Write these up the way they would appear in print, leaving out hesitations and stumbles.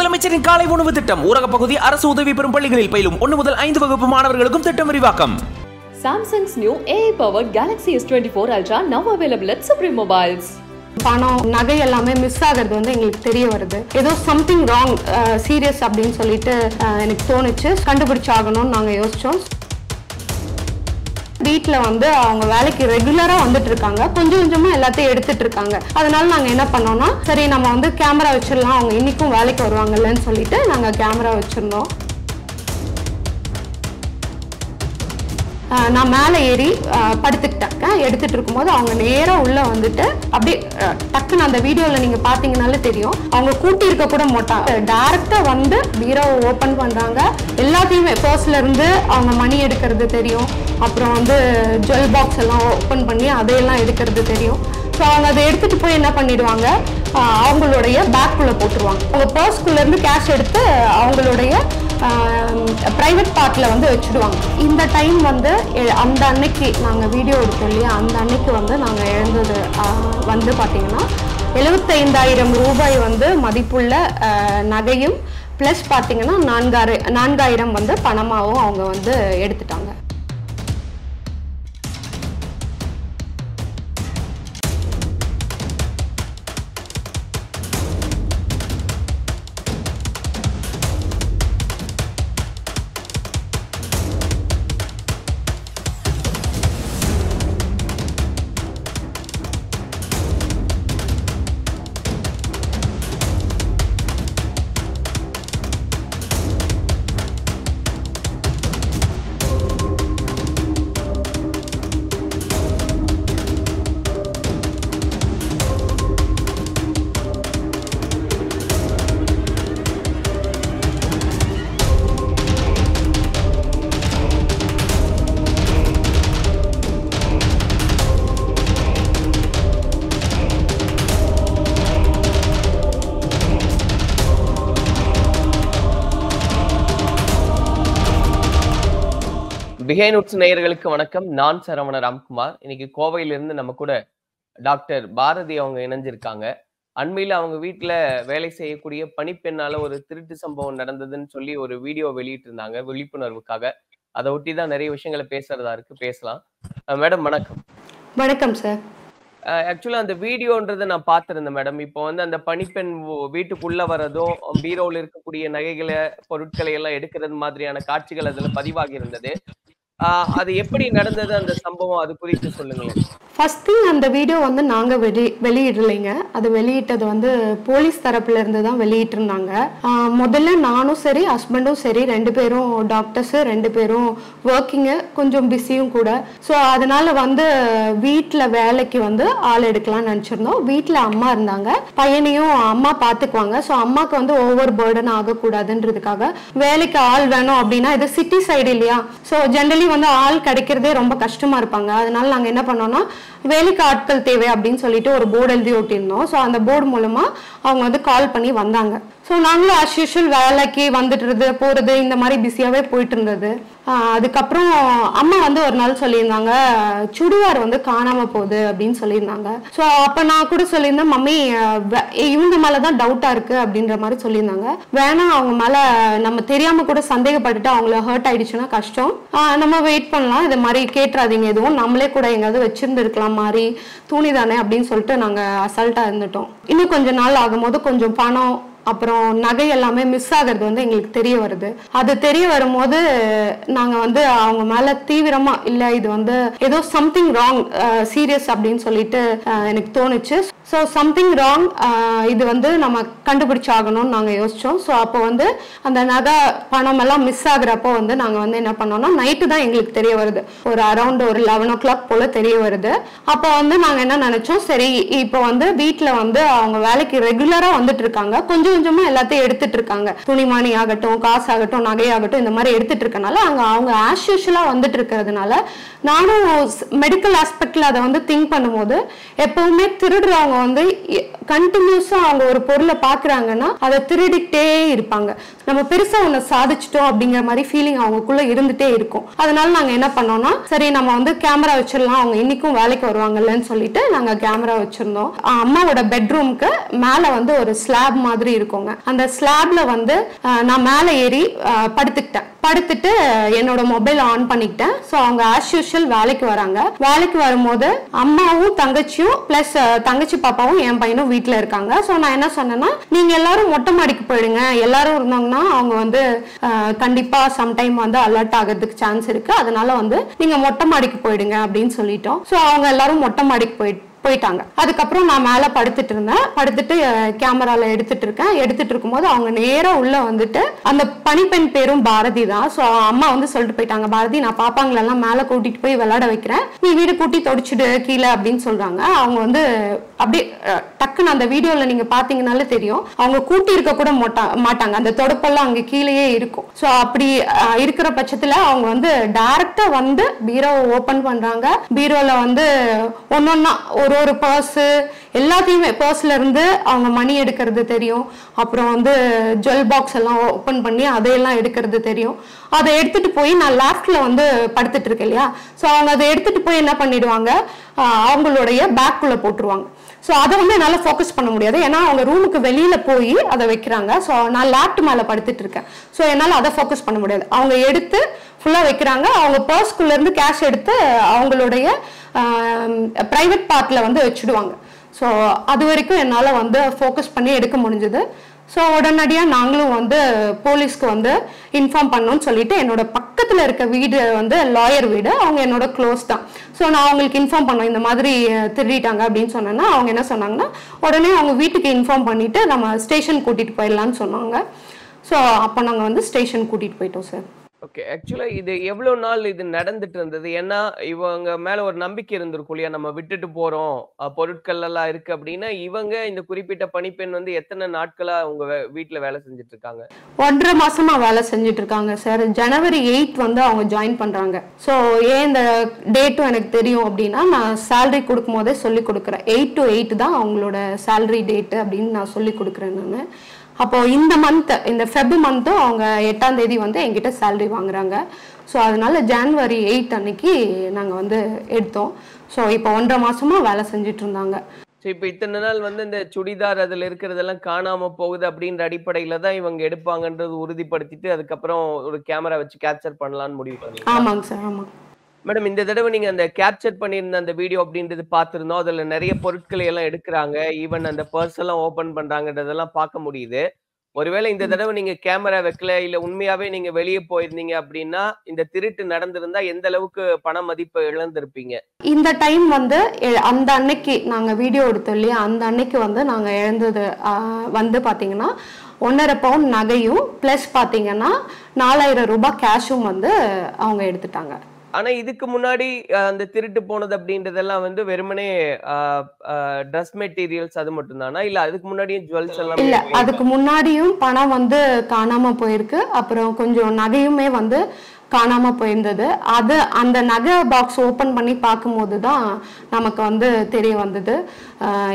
முதலமைச்சரின் காலை உணவு திட்டம் ஊரக பகுதி அரசு உதவி பெறும் பள்ளிகளில் பயிலும் 1 முதல் 5 வகுப்பு மாணவர்களுக்கும் திட்டம் விரிவாக்கம். Samsung's new AI-powered Galaxy S24 Ultra now available at Supreme Mobiles. பணம் நகை எல்லாமே மிஸ் ஆகிறது வந்து எங்களுக்கு தெரிய வருது. ஏதோ சம்திங் ராங் சீரியஸ் அப்படின்னு சொல்லிட்டு எனக்கு தோணுச்சு. கண்டுபிடிச்சாகணும்னு நாங்கள் யோசிச்சோம். வீட்டில் வந்து அவங்க வேலைக்கு ரெகுலராக வந்துட்டு இருக்காங்க, கொஞ்சம் கொஞ்சமாக எல்லாத்தையும் எடுத்துட்டு இருக்காங்க. அதனால நாங்கள் என்ன பண்ணோம்னா, சரி நம்ம வந்து கேமரா வச்சிடலாம், அவங்க இன்னைக்கும் வேலைக்கு வருவாங்கல்லன்னு சொல்லிட்டு நாங்கள் கேமரா வச்சிருந்தோம். நான் மேலே ஏறி படுத்துக்கிட்டேன். எடுத்துட்டு இருக்கும்போது அவங்க நேராக உள்ள வந்துட்டு அப்படியே டக்குன்னு அந்த வீடியோவில் நீங்கள் பார்த்தீங்கன்னாலே தெரியும், அவங்க கூட்டி இருக்க கூட மாட்டாங்க. டைரக்டாக வந்து பீரோவை ஓப்பன் பண்ணுறாங்க. எல்லாத்தையுமே பர்ஸ்ல இருந்து அவங்க மணி எடுக்கிறது தெரியும், அப்புறம் வந்து ஜுவல் பாக்ஸ் எல்லாம் ஓப்பன் பண்ணி அதையெல்லாம் எடுக்கிறது தெரியும். ஸோ அவங்க அதை எடுத்துகிட்டு போய் என்ன பண்ணிடுவாங்க, அவங்களுடைய பேக்குள்ளே போட்டுருவாங்க. அவங்க பர்ஸ்குள்ளேருந்து கேஷ் எடுத்து அவங்களுடைய ப்ரைவேட் பார்ட்டில் வந்து வச்சுடுவாங்க. இந்த டைம் வந்து அந்த அன்னைக்கு நாங்கள் வீடியோ எடுத்தோம் இல்லையா, அந்த அன்னைக்கு வந்து நாங்கள் இழந்தது வந்து பார்த்திங்கன்னா 75,000 ரூபாய் வந்து மதிப்புள்ள நகையும் ப்ளஸ் பார்த்திங்கன்னா 4,000 வந்து பணமாகவும் அவங்க வந்து எடுத்துட்டாங்க. பிஹைண்ட் உட்ஸ் நேயர்களுக்கு வணக்கம். நான் சரவண ராம்குமார். இன்னைக்கு கோவையிலிருந்து நம்ம கூட டாக்டர் பாரதி அவங்க இணைஞ்சிருக்காங்க. அண்மையில அவங்க வீட்டுல வேலை செய்யக்கூடிய பணிப்பெண்ணால ஒரு திருட்டு சம்பவம் நடந்ததுன்னு சொல்லி ஒரு வீடியோ வெளியிட்டு இருந்தாங்க விழிப்புணர்வுக்காக. அதை ஒட்டி தான் நிறைய விஷயங்களை பேசுறதா இருக்கு, பேசலாம். மேடம் வணக்கம். வணக்கம் சார். ஆக்சுவலா அந்த வீடியோன்றதை நான் பார்த்திருந்தேன் மேடம். இப்போ வந்து அந்த பணிப்பெண் வீட்டுக்குள்ள வரதும் பீரோவில் இருக்கக்கூடிய நகைகளை பொருட்களை எல்லாம் எடுக்கிறது மாதிரியான காட்சிகள் அதுல பதிவாகி இருந்தது. அது எப்படி நடந்தது அந்த சம்பவம், அது குறித்து சொல்லுங்களேன். ஃபர்ஸ்ட் திங், அந்த வீடியோ வந்து நாங்கள் வெளியிடலைங்க. அது வெளியிட்டது வந்து போலீஸ் தரப்புல இருந்து தான் வெளியிட்டிருந்தாங்க. முதல்ல நானும் சரி ஹஸ்பண்டும் சரி 2 பேரும் டாக்டர்ஸ், 2 பேரும் ஒர்க்கிங்கு, கொஞ்சம் பிஸியும் கூட. ஸோ அதனால வந்து வீட்டில் வேலைக்கு வந்து ஆள் எடுக்கலாம்னு நினச்சிருந்தோம். வீட்டில் அம்மா இருந்தாங்க, பையனையும் அம்மா பார்த்துக்குவாங்க. ஸோ அம்மாவுக்கு வந்து ஓவர் பர்டன் ஆகக்கூடாதுன்றதுக்காக வேலைக்கு ஆள் வேணும் அப்படின்னா, இது சிட்டி சைடு இல்லையா, ஸோ ஜென்ரலி வந்து ஆள் கிடைக்கிறதே ரொம்ப கஷ்டமா இருப்பாங்க. அதனால நாங்கள் என்ன பண்ணோம்னா, வேலைக்கு ஆட்கள் தேவை அப்படின்னு சொல்லிட்டு ஒரு போர்டு எழுதி ஒட்டியிருந்தோம். ஸோ அந்த போர்டு மூலமா அவங்க வந்து கால் பண்ணி வந்தாங்க. ஸோ நாங்களும் ஆஸ் யூஷுவல் வேலைக்கு வந்துட்டு போறது இந்த மாதிரி பிஸியாவே போயிட்டு இருந்தது. அதுக்கப்புறம் அம்மா வந்து ஒரு நாள் சொல்லியிருந்தாங்க, சுடிதார் வந்து காணாம போகுது அப்படின்னு சொல்லியிருந்தாங்க. ஸோ அப்ப நான் கூட சொல்லியிருந்தேன், மம்மி இவங்க மேலதான் டவுட்டா இருக்கு அப்படின்ற மாதிரி சொல்லியிருந்தாங்க. வேணாம், அவங்க மேல நம்ம தெரியாம கூட சந்தேகப்பட்டுட்டு அவங்கள ஹர்ட் ஆயிடுச்சுன்னா கஷ்டம், நம்ம வெயிட் பண்ணலாம், இது மாதிரி கேட்டுறாதீங்க, எதுவும் நம்மளே கூட எங்காவது வச்சிருந்து இருக்கலாம், மாதிரி துணி தானே அப்படின்னு சொல்லிட்டு நாங்க அசால்ட்டா இருந்துட்டோம். இன்னும் கொஞ்ச நாள் ஆகும்போது கொஞ்சம் பணம் அப்புறம் நகை எல்லாமே மிஸ் ஆகிறது வந்து எங்களுக்கு தெரிய வருது. அது தெரிய வரும்போது நாங்க வந்து அவங்க மேல தீவிரமா, இல்ல இது வந்து ஏதோ சம்திங் ராங் சீரியஸ் அப்படின்னு சொல்லிட்டு எனக்கு தோணுச்சு. ஸோ சம்திங் ராங், இது வந்து நம்ம கண்டுபிடிச்சாகணும்னு நாங்கள் யோசித்தோம். ஸோ அப்போ வந்து அந்த நகை பணம் எல்லாம் மிஸ் ஆகுறப்போ வந்து நாங்கள் வந்து என்ன பண்ணோம்னா, நைட்டு தான் எங்களுக்கு தெரிய வருது, ஒரு அரௌண்ட் ஒரு 11 o'clock போல தெரிய வருது. அப்போ வந்து நாங்கள் என்ன நினைச்சோம், சரி இப்போ வந்து வீட்டில் வந்து அவங்க வேலைக்கு ரெகுலராக வந்துட்டு இருக்காங்க, கொஞ்சம் கொஞ்சமா எல்லாத்தையும் எடுத்துட்டு இருக்காங்க, துணிமணி ஆகட்டும், காசு ஆகட்டும், நகையாகட்டும், இந்த மாதிரி எடுத்துட்டு இருக்கனால அவங்க ஆஸ் யூஷுவலா வந்துட்டு இருக்கிறதுனால நானும் மெடிக்கல் ஆஸ்பெக்ட்ல அதை வந்து திங்க் பண்ணும்போது, எப்பவுமே திருடுறவங்க வந்து கண்டினியூஸா அவங்க ஒரு பொருளை பாக்குறாங்கன்னா அதை திருடிக்கிட்டே இருப்பாங்க. நம்ம பெருசா ஒண்ணு சாதிச்சிட்டோம் அப்படிங்கிற மாதிரி ஃபீலிங் அவங்களுக்குள்ள இருந்துட்டே இருக்கும். அதனால நாங்க என்ன பண்ணோம்னா, சரி நம்ம வந்து கேமரா வச்சிடலாம், அவங்க இன்னைக்கும் வேலைக்கு வருவாங்கல்லன்னு சொல்லிட்டு நாங்க கேமரா வச்சிருந்தோம். அம்மாவோட பெட்ரூம்க்கு மேல வந்து ஒரு ஸ்லாப் மாதிரி இருக்குங்க. அந்த ஸ்லாப்ல வந்து நான் மேல ஏறி படுத்துட்டு என்னோட மொபைல் ஆன் பண்ணிக்கிட்டேன். ஸோ அவங்க ஆஸ் யூஷுவல் வேலைக்கு வராங்க. வேலைக்கு வரும்போது அம்மாவும் தங்கச்சியும் பிளஸ் தங்கச்சி பாப்பாவும் என் பையனும் வீட்டுல இருக்காங்க. ஸோ நான் என்ன சொன்னேன்னா, நீங்க எல்லாரும் மொட்டை மாடிக்கு போயிடுங்க, எல்லாரும் இருந்தாங்கன்னா அவங்க வந்து கண்டிப்பா சம்டைம் வந்து அலர்ட் ஆகிறதுக்கு சான்ஸ் இருக்கு, அதனால வந்து நீங்க மொட்டை மாடிக்கு போயிடுங்க அப்படின்னு சொல்லிட்டோம். ஸோ அவங்க எல்லாரும் மொட்டை மாடிக்கு போயிட்டாங்க. அதுக்கப்புறம் நான் மேல படுத்துட்டு இருந்தேன். படுத்துட்டு கேமரால எடுத்துட்டு இருக்கும்போது அவங்க நேரா உள்ள வந்துட்டு, அந்த பணிப்பெண் பேரும் பாரதி தான். சோ அம்மா வந்து சொல்லிட்டு போயிட்டாங்க, பாரதி நான் பாப்பாங்களெல்லாம் மேல கூட்டிட்டு போய் விளையாட வைக்கிறேன், நீ வீடு கூட்டி தொடச்சிடு கீழே அப்படின்னு சொல்றாங்க. அவங்க வந்து அப்படியே டக்குன்னு அந்த வீடியோல நீங்க பாத்தீங்கன்னாலே தெரியும், அவங்க கூட்டி இருக்க கூட மாட்டாங்க, அந்த தொடப்பெல்லாம் அங்க கீழேயே இருக்கும். சோ அப்படி இருக்கிற பட்சத்துல அவங்க வந்து டைரக்டா வந்து பீரோவை ஓபன் பண்றாங்க. பீரோல வந்து ஒன்னொன்னா ஒரு பர்ஸ் எல்லாத்தையுமே, பர்ஸ்ல இருந்து அவங்க மணி எடுக்கிறது தெரியும், அப்புறம் வந்து ஜுவல் பாக்ஸ் எல்லாம் ஓபன் பண்ணி அதையெல்லாம் எடுக்கிறது தெரியும். அதை எடுத்துட்டு போய் நான் லேப்ட்ல வந்து படுத்துட்டு இருக்கேன் இல்லையா, ஸோ அவங்க அதை எடுத்துட்டு போய் என்ன பண்ணிடுவாங்க, அவங்களுடைய பேக்குள்ள போட்டுருவாங்க. ஸோ அதை வந்து என்னால் ஃபோக்கஸ் பண்ண முடியாது, ஏன்னா அவங்க ரூமுக்கு வெளியில போய் அதை வைக்கிறாங்க. ஸோ நான் லேப்ட் மேலே படுத்துட்டு இருக்கேன். ஸோ என்னால் அதை ஃபோக்கஸ் பண்ண முடியாது. அவங்க எடுத்து ஃபுல்லாக வைக்கிறாங்க. அவங்க பர்ஸ்குள்ள இருந்து கேஷ் எடுத்து அவங்களுடைய பிரைவேட் பார்ட்ல வந்து வச்சுடுவாங்க. ஸோ அது வரைக்கும் என்னால் வந்து ஃபோக்கஸ் பண்ணி எடுக்க முடிஞ்சது. ஸோ உடனடியாக நாங்களும் வந்து போலீஸ்க்கு வந்து இன்ஃபார்ம் பண்ணோம்னு சொல்லிட்டு, என்னோட பக்கத்தில் இருக்க வீடு வந்து லாயர் வீடு, அவங்க என்னோட க்ளோஸ் தான். ஸோ நான் அவங்களுக்கு இன்ஃபார்ம் பண்ணோம், இந்த மாதிரி திருடிட்டாங்க அப்படின்னு சொன்னேன்னா அவங்க என்ன சொன்னாங்கன்னா, உடனே அவங்க வீட்டுக்கு இன்ஃபார்ம் பண்ணிட்டு நம்ம ஸ்டேஷன் கூட்டிட்டு போயிடலான்னு சொன்னாங்க. ஸோ அப்போ நாங்கள் வந்து ஸ்டேஷன் கூட்டிட்டு போயிட்டோம் சார். ஓகே. ஆக்சுவலா இது எவ்வளவு நாள் இது நடந்துட்டு இருந்தது? ஏன்னா இவங்க மேல ஒரு நம்பிக்கை இருந்திருக்கும் இல்லையா, நம்ம விட்டுட்டு போறோம், பொருட்கள் எல்லாம் இருக்கு அப்படின்னா. இவங்க இந்த குறிப்பிட்ட பணிப்பெண் வந்து எத்தனை நாட்களா உங்க வீட்டுல வேலை செஞ்சுட்டு இருக்காங்க? 1.5 மாசமா வேலை செஞ்சுட்டு இருக்காங்க சார். ஜனவரி 8 வந்து அவங்க ஜாயின் பண்றாங்க. ஸோ ஏன் இந்த டேட்டும் எனக்கு தெரியும் அப்படின்னா, நான் சேலரி கொடுக்கும் போதே சொல்லி கொடுக்குறேன், 8 to 8 தான் அவங்களோட சேலரி டேட்டு அப்படின்னு நான் சொல்லி கொடுக்குறேன் நான். அப்போ இந்த மந்த், இந்த ஃபெப் மந்த்தும் அவங்க 8ஆம் தேதி வந்து என்கிட்ட சேலரி வாங்குறாங்க. ஸோ அதனால ஜனவரி 8 அன்னைக்கு நாங்கள் வந்து எடுத்தோம். ஸோ இப்போ 1.5 மாசமா வேலை செஞ்சுட்டு இருந்தாங்க. இப்ப இத்தனை நாள் வந்து இந்த சுடிதார் அதுல இருக்கிறதெல்லாம் காணாம போகுது அப்படின்ற அடிப்படையில தான் இவங்க எடுப்பாங்கன்றது உறுதிப்படுத்திட்டு அதுக்கப்புறம் ஒரு கேமரா வச்சு கேப்சர் பண்ணலாம்னு முடிவு பண்ணீங்க. ஆமாங்க சார், ஆமாங்க மேடம். இந்த தடவை நீங்க அந்த கேப்சர் பண்ணியிருந்த அந்த வீடியோ அப்படின்றது பார்த்திருந்தோம். அதுல நிறைய பொருட்களை எல்லாம் எடுக்கிறாங்க, ஈவன் அந்த பர்ஸ் எல்லாம் ஓபன் பண்றாங்கன்றதெல்லாம் பார்க்க முடியுது. ஒருவேளை இந்த தடவை நீங்க கேமரா வைக்கல, இல்ல உண்மையாவே நீங்க வெளியே போயிருந்தீங்க அப்படின்னா, இந்த திருட்டு நடந்திருந்தா எந்த அளவுக்கு பண மதிப்பை இழந்திருப்பீங்க? இந்த டைம் வந்து அந்த அன்னைக்கு நாங்க வீடியோ எடுத்தோம் இல்லையா, அந்த அன்னைக்கு வந்து நாங்க இழந்தது வந்து பாத்தீங்கன்னா 1.5 பவுன் நகையும் பிளஸ் பாத்தீங்கன்னா 4000 ரூபாய் கேஷும் வந்து அவங்க எடுத்துட்டாங்க. ஆனா இதுக்கு முன்னாடி அந்த திருட்டு போனது அப்படின்றதெல்லாம் வந்து வெறுமனே ட்ரெஸ் மெட்டீரியல்ஸ் அது மட்டும் தானா, இல்ல அதுக்கு முன்னாடியும் ஜுவல்ஸ் எல்லாம்? இல்ல, அதுக்கு முன்னாடியும் பணம் வந்து காணாம போயிருக்கு. அப்புறம் கொஞ்சம் நகையுமே வந்து காணாம போயிருந்தது. அது அந்த நகை பாக்ஸ் ஓபன் பண்ணி பார்க்கும்போது தான் நமக்கு வந்து தெரிய வந்தது,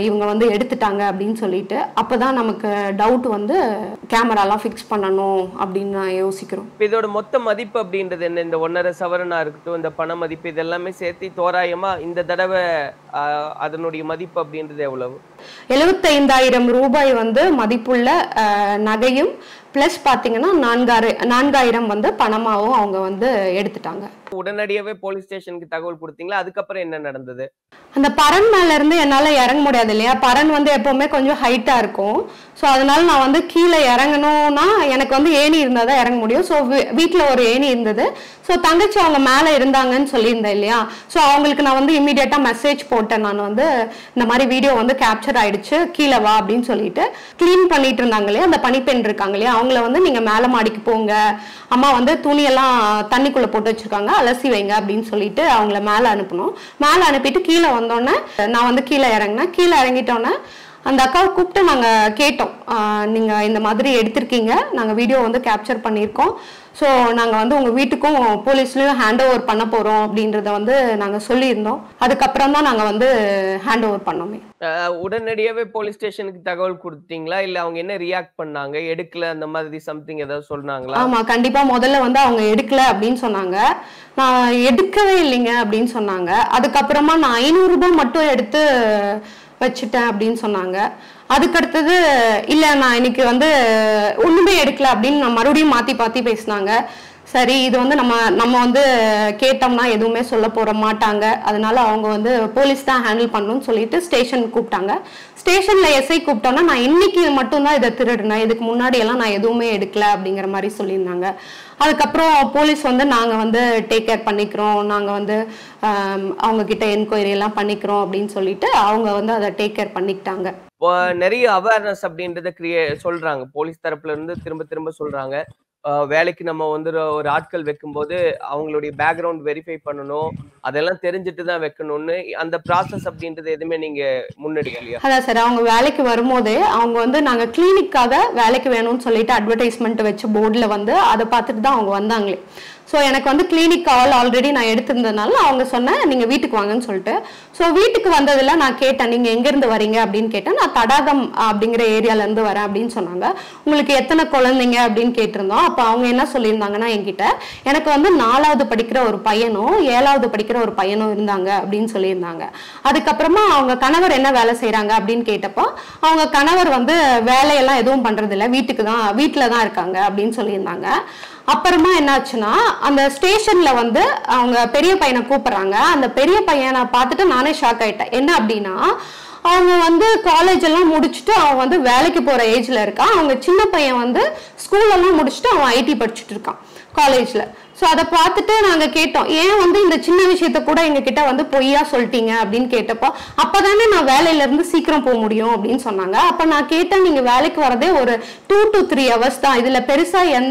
இவங்க வந்து எடுத்துட்டாங்க அப்படின்னு சொல்லிட்டு. அப்பதான் நமக்கு டவுட் வந்து கேமராலாம் ஃபிக்ஸ் பண்ணணும் அப்படின்னு நான் யோசிக்கிறோம். இதோட மொத்த மதிப்பு அப்படின்றது என்ன? இந்த 1.5 சவரனா இருக்கட்டும், இந்த பண மதிப்பு, இதெல்லாமே சேர்த்து தோராயமா இந்த தடவை அதனுடைய மதிப்பு அப்படின்றது எவ்வளவு? 75,000 ரூபாய் வந்து மதிப்புள்ள நகையும் பிளஸ் பாத்தீங்கன்னா 4,000 வந்து பணமாவும் அவங்க வந்து எடுத்துட்டாங்க. உடனடியாவே போலீஸ் ஸ்டேஷனுக்கு தகவல் கொடுத்தீங்களா? அதுக்கப்புறம் என்ன நடந்தது? அந்த பரன் மேல இருந்து என்னால இறங்க முடியாது இல்லையா, பரன் வந்து எப்பவுமே கொஞ்சம் ஹைட்டா இருக்கும். ஸோ அதனால நான் வந்து கீழே இறங்கணும்னா எனக்கு வந்து ஏணி இருந்தால் தான் இறங்க முடியும். ஸோ வீட்டில் ஒரு ஏணி இருந்தது. ஸோ தங்கச்சி அவங்க மேலே இருந்தாங்கன்னு சொல்லியிருந்தேன் இல்லையா, ஸோ அவங்களுக்கு நான் வந்து இமீடியட்டாக மெசேஜ் போட்டேன். நான் வந்து இந்த மாதிரி வீடியோ வந்து கேப்சர் ஆயிடுச்சு, கீழே வா அப்படின்னு சொல்லிட்டு. க்ளீன் பண்ணிட்டு இருந்தாங்க இல்லையா, அந்த பணிப்பெண் இருக்காங்க இல்லையா, அவங்கள வந்து நீங்கள் மேலே மாடிக்கு போங்க, அம்மா வந்து துணியெல்லாம் தண்ணிக்குள்ளே போட்டு வச்சிருக்காங்க, அலசி வைங்க அப்படின்னு சொல்லிட்டு அவங்கள மேலே அனுப்பணும். மேலே அனுப்பிட்டு கீழே வந்தோடனே நான் வந்து கீழே இறங்கினேன். கீழே இறங்கிட்டோன்னே அந்த அக்காவை கூப்பிட்டு நாங்கள் கேட்டோம், நீங்கள் இந்த மாதிரி எடுத்திருக்கீங்க, நாங்கள் வீடியோ வந்து கேப்சர் பண்ணியிருக்கோம், ஸோ நாங்கள் வந்து உங்கள் வீட்டுக்கும் போலீஸ்லேயும் ஹேண்ட் ஓவர் பண்ண போகிறோம் அப்படின்றத வந்து நாங்கள் சொல்லியிருந்தோம். அதுக்கப்புறம் தான் நாங்கள் வந்து ஹேண்ட் ஓவர் பண்ணோமே. உடனடியாவே போலீஸ் ஸ்டேஷனுக்கு தகவல் கொடுத்தீங்களா, இல்ல அவங்க என்ன ரியாக்ட் பண்ணாங்க, எடுக்கல அந்த மாதிரி சம்திங் ஏதாவது சொன்னாங்களா? ஆமா, கண்டிப்பா முதல்ல வந்து அவங்க எடுக்கல அப்படின்னு சொன்னாங்க. நான் எடுக்கவே இல்லைங்க அப்படின்னு சொன்னாங்க. அதுக்கப்புறமா நான் 500 ரூபாய் மட்டும் எடுத்து வச்சுட்டேன் அப்படின்னு சொன்னாங்க. அதுக்கடுத்தது இல்ல நான் இன்னைக்கு வந்து ஒண்ணுமே எடுக்கல அப்படின்னு நான் மறுபடியும் மாத்தி பேசினாங்க. சரி, இது வந்து நம்ம வந்து கேட்டோம்னா எதுவுமே சொல்ல போற மாட்டாங்க, அதனால அவங்க வந்து போலீஸ் தான் ஹேண்டில் பண்ணணும்னு சொல்லிட்டு ஸ்டேஷன் கூப்பிட்டாங்க. ஸ்டேஷன்ல எஸ்ஐ கூப்பிட்டோன்னா நான் இன்னைக்கு மட்டும்தான் இதை திருடினேன், இதுக்கு முன்னாடி எல்லாம் நான் எதுவுமே எடுக்கல அப்படிங்கிற மாதிரி சொல்லியிருந்தாங்க. அதுக்கப்புறம் போலீஸ் வந்து நாங்கள் வந்து டேக் கேர் பண்ணிக்கிறோம், நாங்கள் வந்து அவங்க கிட்ட என்கொயரி எல்லாம் பண்ணிக்கிறோம் அப்படின்னு சொல்லிட்டு அவங்க வந்து அதை டேக் கேர் பண்ணிக்கிட்டாங்க. நிறைய அவேர்னஸ் அப்படின்றத சொல்றாங்க போலீஸ் தரப்புல இருந்து, திரும்ப திரும்ப சொல்றாங்க. வேலைக்கு நம்ம வந்து ஒரு ஆட்கள் வைக்கும்போது அவங்களுடைய பேக்ரவுண்ட் வெரிஃபை பண்ணணும், அதெல்லாம் தெரிஞ்சுட்டு தான் வைக்கணும்னு. அந்த ப்ராசஸ் அப்படின்றது எதுவுமே நீங்க முன்னெடுக்கலையா? அதான் சார், அவங்க வேலைக்கு வரும்போதே அவங்க வந்து நாங்கள் கிளினிக்காக வேலைக்கு வேணும்னு சொல்லிட்டு அட்வர்டைஸ்மெண்ட் வச்சு போர்டில் வந்து அதை பார்த்துட்டு தான் அவங்க வந்தாங்களே. ஸோ எனக்கு வந்து கிளினிக் ஆல்ரெடி நான் எடுத்திருந்ததுனால அவங்க சொன்னேன் நீங்கள் வீட்டுக்கு வாங்கன்னு சொல்லிட்டு. ஸோ வீட்டுக்கு வந்ததில் நான் கேட்டேன், நீங்கள் எங்கேருந்து வரீங்க அப்படின்னு கேட்டேன். நான் தடாகம் அப்படிங்கிற ஏரியாலேருந்து வரேன் அப்படின்னு சொன்னாங்க. உங்களுக்கு எத்தனை குழந்தைங்க அப்படின்னு கேட்டிருந்தோம். அப்போ அவங்க என்ன சொல்லியிருந்தாங்கன்னா, என்கிட்ட எனக்கு வந்து 4வது படிக்கிற ஒரு பையனும் 7வது படிக்கிற ஒரு பையனும் இருந்தாங்க அப்படின்னு சொல்லியிருந்தாங்க. அதுக்கப்புறமா அவங்க கணவர் என்ன வேலை செய்கிறாங்க அப்படின்னு கேட்டப்போ அவங்க கணவர் வந்து வேலையெல்லாம் எதுவும் பண்ணுறதில்ல, வீட்டில் தான் இருக்காங்க அப்படின்னு சொல்லியிருந்தாங்க. அப்புறமா என்னாச்சுன்னா அந்த ஸ்டேஷன்ல வந்து அவங்க பெரிய பையனை கூப்பிடுறாங்க. அந்த பெரிய பையனை பார்த்துட்டு நானே ஷாக் ஆயிட்டேன். என்ன அப்படின்னா, அவங்க வந்து காலேஜ் எல்லாம் முடிச்சுட்டு அவன் வந்து வேலைக்கு போற ஏஜ்ல இருக்கான். அவங்க சின்ன பையன் வந்து ஸ்கூல் எல்லாம் முடிச்சுட்டு அவன் ஐடி படிச்சுட்டு இருக்கான் காலேஜ்ல. ஸோ அதை பார்த்துட்டு நாங்கள் கேட்டோம், ஏன் வந்து இந்த சின்ன விஷயத்த கூட எங்ககிட்ட வந்து பொய்யா சொல்லிட்டீங்க அப்படின்னு கேட்டப்போ, அப்போதானே நான் வேலையிலேருந்து சீக்கிரம் போக முடியும் அப்படின்னு சொன்னாங்க. அப்போ நான் கேட்டேன், நீங்கள் வேலைக்கு வரதே ஒரு 2 to 3 hours தான், இதில் பெருசாக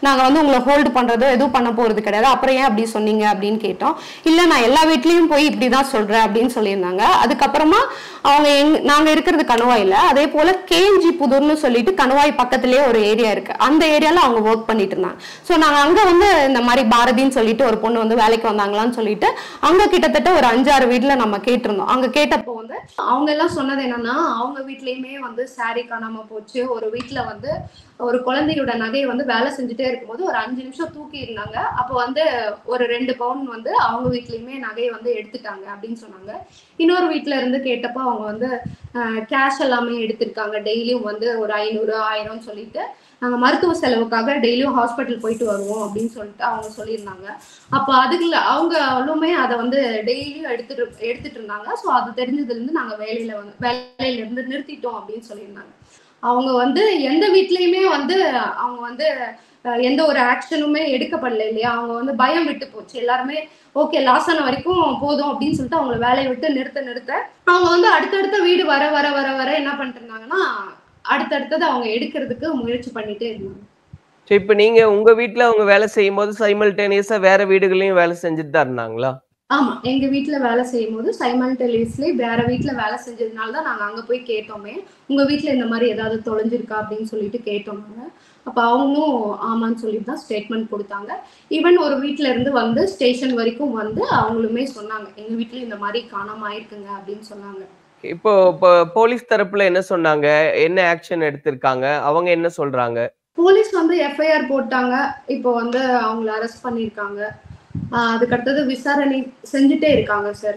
நாங்கள் வந்து உங்களை ஹோல்டு பண்ணுறதோ எதுவும் பண்ண போகிறது கிடையாது, அப்புறம் ஏன் அப்படி சொன்னீங்க அப்படின்னு கேட்டோம். இல்லை, நான் எல்லா வீட்லேயும் போய் இப்படி தான் சொல்கிறேன் அப்படின்னு சொல்லியிருந்தாங்க. அதுக்கப்புறமா அவங்க நாங்கள் இருக்கிறது கணுவாயில், அதே போல் கேஞ்சி புதூர்னு சொல்லிட்டு கணுவாய் பக்கத்துலேயே ஒரு ஏரியா இருக்குது, அந்த ஏரியாவில் அவங்க ஒர்க் பண்ணிட்டு இருந்தாங்க. ஸோ நாங்கள் அங்கே வந்து இந்த மாதிரி பாரதின்னு சொல்லிட்டு ஒரு பொண்ணு வந்து வேலைக்கு வந்தாங்களான்னு சொல்லிட்டு அங்க கிட்டத்தட்ட ஒரு 5-6 வீட்டுல நம்ம கேட்டிருந்தோம். அங்க கேட்டப்போ வந்து அவங்க எல்லாம் சொன்னது என்னன்னா, அவங்க வீட்லயுமே வந்து சாரி காணாம போச்சு, ஒரு வீட்டுல வந்து ஒரு குழந்தையோட நகையை வந்து வேலை செஞ்சுட்டே இருக்கும்போது ஒரு 5 நிமிஷம் தூக்கி இருந்தாங்க. அப்போ வந்து ஒரு 2 பவுன் வந்து அவங்க வீட்லயுமே நகையை வந்து எடுத்துட்டாங்க அப்படின்னு சொன்னாங்க. இன்னொரு வீட்டுல இருந்து கேட்டப்போ அவங்க வந்து கேஷ் எல்லாமே எடுத்திருக்காங்க, டெய்லியும் வந்து ஒரு 500-1000 சொல்லிட்டு நாங்கள் மருத்துவ செலவுக்காக டெய்லியும் ஹாஸ்பிட்டல் போயிட்டு வருவோம் அப்படின்னு சொல்லிட்டு அவங்க சொல்லியிருந்தாங்க. அப்போ அதுக்குள்ள அவங்களுமே அதை வந்து டெய்லியும் எடுத்துட்டு இருந்தாங்க. ஸோ அது தெரிஞ்சதுலேருந்து நாங்கள் வேலையில இருந்து நிறுத்திட்டோம் அப்படின்னு சொல்லியிருந்தாங்க. அவங்க வந்து எந்த வீட்லயுமே வந்து அவங்க வந்து எந்த ஒரு ஆக்ஷனுமே எடுக்கப்படல இல்லையா. அவங்க வந்து பயம் விட்டு போச்சு, எல்லாருமே ஓகே லாஸ் ஆன வரைக்கும் போதும் அப்படின்னு சொல்லிட்டு அவங்களை வேலையை விட்டு நிறுத்த அவங்க வந்து அடுத்தடுத்த வீடு வர வர வர வர என்ன பண்ணிட்டு இருந்தாங்கன்னா, அடுத்தடுத்தது அவங்க எடுக்கிறதுக்கு முயற்சி பண்ணிட்டே இருந்தாங்க. சரி, இப்ப நீங்க உங்க வீட்டுல அவங்க வேலை செய்யும் போது சைமல்டேனியஸா வேற வீடுகளையும் வேலை செஞ்சுட்டு தான் இருந்தாங்களா? ஆமா, எங்க வீட்டுல வேலை செய்யும் போது சைமல்டேனியஸ்லி வேற வீட்டுல வேலை செஞ்சதுனால தான் நாங்க அங்க போய் கேட்டோமே, உங்க வீட்டுல இந்த மாதிரி ஏதாவது தொலைஞ்சிருக்கா அப்படின்னு சொல்லிட்டு கேட்டோம். அப்ப அவங்களும் ஆமான்னு சொல்லிட்டு தான் ஸ்டேட்மெண்ட் கொடுத்தாங்க. ஈவன் ஒரு வீட்டுல இருந்து வந்து ஸ்டேஷன் வரைக்கும் வந்து அவங்களுமே சொன்னாங்க, எங்க வீட்டுல இந்த மாதிரி காணாம ஆயிருக்குங்க அப்படின்னு சொன்னாங்க. இப்போ போலீஸ் தரப்புல என்ன சொன்னாங்க, என்ன ஆக்ஷன் எடுத்திருக்காங்க, அவங்க என்ன சொல்றாங்க? போலீஸ் வந்து எஃப்ஐஆர் போட்டாங்க, இப்போ வந்து அவங்களை அரெஸ்ட் பண்ணிருக்காங்க. அதுக்கடுத்தது விசாரணை செஞ்சுட்டே இருக்காங்க சார்.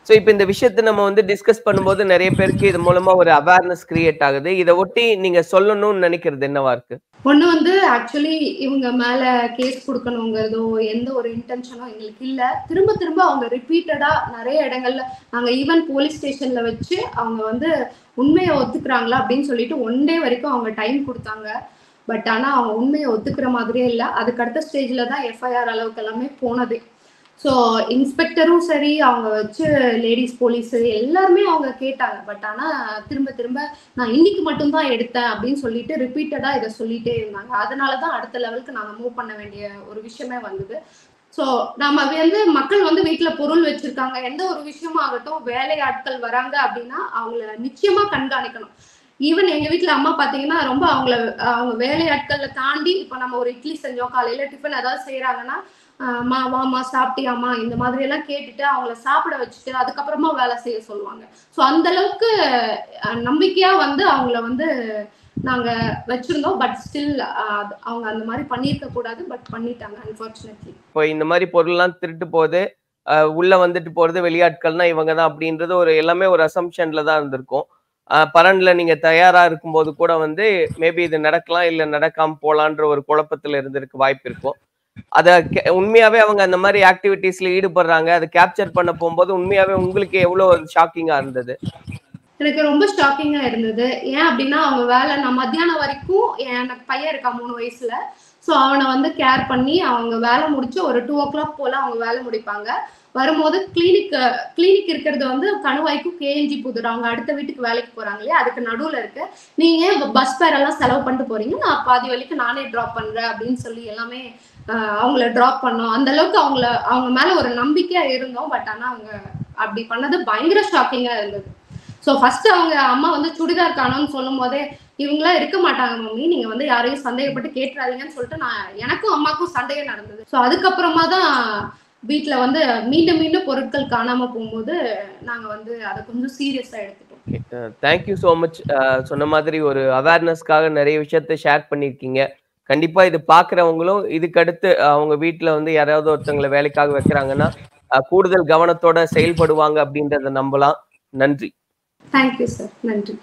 ஸோ இப்போ இந்த விஷயத்தை நம்ம வந்து டிஸ்கஸ் பண்ணும்போது நிறைய பேருக்கு இது மூலமா ஒரு அவேர்னஸ் கிரியேட் ஆகுது. இதை ஒட்டி நீங்க சொல்லணும்னு நினைக்கிறது என்னவா இருக்கு? ஒண்ணு வந்து ஆக்சுவலி இவங்க மேல கேஸ் கொடுக்கணுங்கிறதோ எந்த ஒரு இன்டென்ஷனும் எங்களுக்கு இல்ல. திரும்ப திரும்ப அவங்க ரிப்பீட்டடா நிறைய இடங்கள்ல நாங்க ஈவன் போலீஸ் ஸ்டேஷன்ல வச்சு அவங்க வந்து உண்மையை ஒத்துக்கிறாங்களா அப்படின்னு சொல்லிட்டு 1 day வரைக்கும் அவங்க டைம் கொடுத்தாங்க. பட் ஆனா அவங்க உண்மையை ஒத்துக்கிற மாதிரியே இல்லை. அதுக்கு அடுத்த ஸ்டேஜ்ல தான் எஃப்ஐஆர் அளவுக்கு எல்லாமே போனது. ஸோ இன்ஸ்பெக்டரும் சரி, அவங்க வச்சு லேடிஸ் போலீஸ் எல்லாருமே அவங்க கேட்டாங்க. பட் ஆனால் திரும்ப திரும்ப நான் இன்னைக்கு மட்டும்தான் எடுத்தேன் அப்படின்னு சொல்லிட்டு ரிப்பீட்டடாக இதை சொல்லிட்டே இருந்தாங்க. அதனால தான் அடுத்த லெவலுக்கு நாங்கள் மூவ் பண்ண வேண்டிய ஒரு விஷயமே வந்தது. ஸோ நம்ம வந்து மக்கள் வந்து வீட்டுல பொருள் வச்சிருக்காங்க, எந்த ஒரு விஷயமாகட்டும் வேலையாட்கள் வராங்க அப்படின்னா அவங்கள நிச்சயமா கண்காணிக்கணும். ஈவன் எங்க வீட்டுல அம்மா பாத்தீங்கன்னா ரொம்ப அவங்க வேலையாட்களை தாண்டி இப்ப நம்ம ஒரு இட்லி செஞ்சோம், காலையில டிஃபன் ஏதாவது செய்யறாங்கன்னா அம்மா வாமா சாப்பிட்டியாமா இந்த மாதிரி எல்லாம் கேட்டுட்டு அவங்கள சாப்பிட வச்சுட்டு அதுக்கப்புறமா வேலை செய்ய சொல்லுவாங்க. ஸோ அந்த அளவுக்கு நம்பிக்கையா வந்து அவங்கள வந்து நாங்க வச்சிருந்தோம். பட் ஸ்டில் அவங்க அந்த மாதிரி பண்ணிருக்க கூடாது, பட் பண்ணிட்டாங்க அன்பார்ச்சுனேட்லி. இப்போ இந்த மாதிரி பொருள்லாம் திருட்டு போகுது, உள்ள வந்துட்டு போறது வெளியாட்கள்னா இவங்க தான் அப்படின்றது ஒரு எல்லாமே ஒரு அசம்ஷன்ல தான் இருந்திருக்கும். பரன்ல நீங்க தயாரா இருக்கும்போது கூட வந்து மேபி இது நடக்கலாம் இல்ல நடக்காம போலான்ற ஒரு குழப்பத்துல இருந்திருக்கு வாய்ப்பு இருக்கும். அத உண்மையாவே அவங்க அந்த மாதிரி ஆக்டிவிட்டீஸ்ல ஈடுபடுறாங்க, அதை கேப்சர் பண்ண போகும்போது உண்மையாவே உங்களுக்கு எவ்வளவு ஷாக்கிங்கா இருந்தது? எனக்கு ரொம்ப ஷாக்கிங்கா இருந்தது. ஏன் அப்படின்னா அவங்க வேலை நான் மத்தியானம் வரைக்கும் எனக்கு பையன் இருக்கா 3 வயசுல. ஸோ அவனை வந்து கேர் பண்ணி அவங்க வேலை முடிச்சு ஒரு 2 o'clock போல அவங்க வேலை முடிப்பாங்க. வரும்போது கிளினிக் இருக்கிறது வந்து கணுவாய்க்கும் KNG புதூர், அவங்க அடுத்த வீட்டுக்கு வேலைக்கு போறாங்க இல்லையா, அதுக்கு நடுவுல இருக்கு. நீங்க பஸ் ஃபேர் எல்லாம் செலவு பண்ணிட்டு போறீங்க, நான் பாதி வரைக்கும் நானே டிராப் பண்றேன் அப்படின்னு சொல்லி எல்லாமே அவங்கள டிராப் பண்ணோம். அந்த அளவுக்கு அவங்க மேல ஒரு நம்பிக்கையா இருந்தோம். பட் ஆனா அவங்க அப்படி பண்ணது பயங்கர ஷாக்கிங்கா இருந்தது. ஸோ ஃபர்ஸ்ட் அவங்க அம்மா வந்து சுடிதார் காணோம்னு சொல்லும் போதே இவங்களாம் இருக்க மாட்டாங்க மம்மி, நீங்க வந்து யாரையும் சந்தேகப்பட்டு கேட்டுறாதீங்கன்னு சொல்லிட்டு எனக்கும் அம்மாக்கும் சண்டையே நடந்தது. ஸோ அதுக்கப்புறமா தான் வீட்டுல வந்து மீண்டும் பொருட்கள் காணாம போகும்போது நாங்க வந்து அதை கொஞ்சம் சீரியஸா எடுத்துட்டோம். Thank you so much. சொன்ன மாதிரி ஒரு அவேர்னஸ்க்காக நிறைய விஷயத்த ஷேர் பண்ணியிருக்கீங்க. கண்டிப்பா இது பாக்குறவங்களும் இதுக்கு அடுத்து அவங்க வீட்டுல வந்து யாராவது ஒருத்தவங்களை வேலைக்காக வைக்கிறாங்கன்னா கூடுதல் கவனத்தோட செயல்படுவாங்க அப்படின்றத நம்பலாம். நன்றி. தேங்க்யூ சார், நன்றி.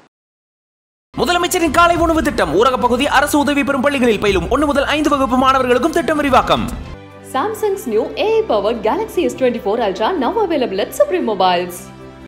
முதலமைச்சரின் காலை உணவு திட்டம் ஊரக பகுதி அரசு உதவி பெறும் பள்ளிகளில் பயிலும் 1 முதல் 5 வகுப்பு மாணவர்களுக்கும் திட்டம் விரிவாக்கம். Samsung's new AI-powered Galaxy S24 Ultra now available at Supreme Mobiles.